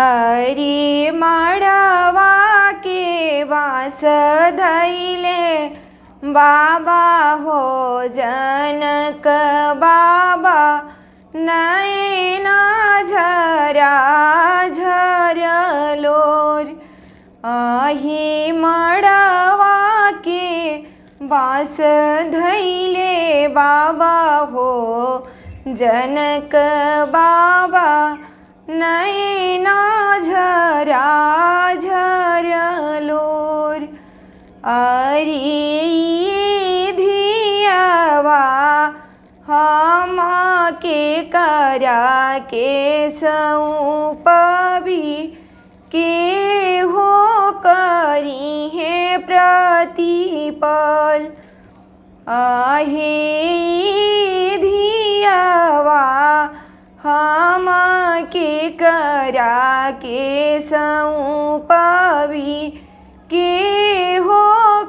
अरे मड़वा के बाँस धइले बाबा हो जनक बाबा, नैना झरा झरलोर। आही मड़वा के बाँस धइले बाबा हो जनक बाबा, नैना झरा झरलोर। अरे धियावा हम के करा के सौंपबी, के हो करी है प्रतिपल। आहे धियावा हम के करा के सौंपबी, के हो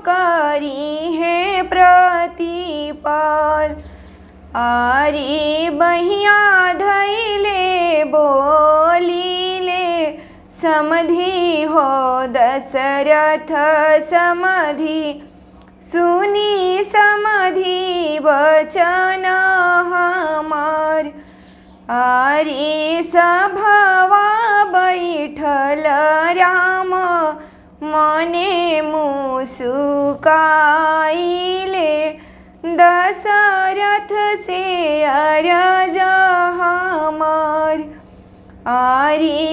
करी है प्रतिपल। अरे बहिया धइले बोलिले समधि हो दशरथ समधि, सुनी समधि वचन हमार। अरे सभवा बैठल राम मने मुसुकाइले, दशरथ से अरज हमार। अरे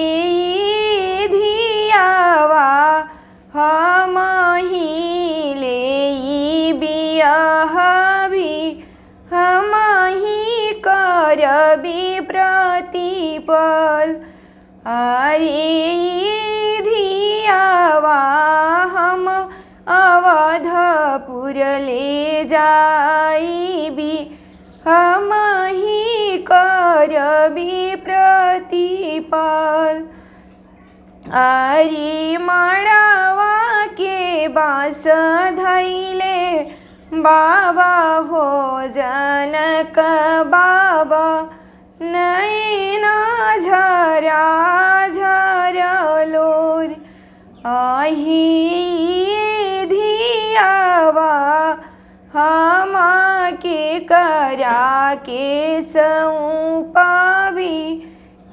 धियावा हम ही ले बियाहबी, हम ही करबी प्रतिपल। अरे धियावा हम अवधपुर ले जाइबी, हम ही करबी प्रतिपल। अरे मड़वा के बाँस धइले बाबा हो जनक बाबा, नैना झरा झरलोर। आही धियावा हम के करा के सौंपबी,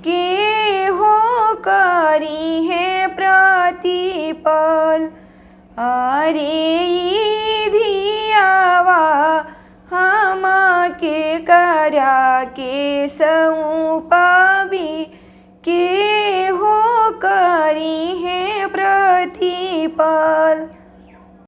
के हो करी है प्रतिपल। अरे धियावा हम के करा के सौंपबी, के हो करी है प्रतिपल।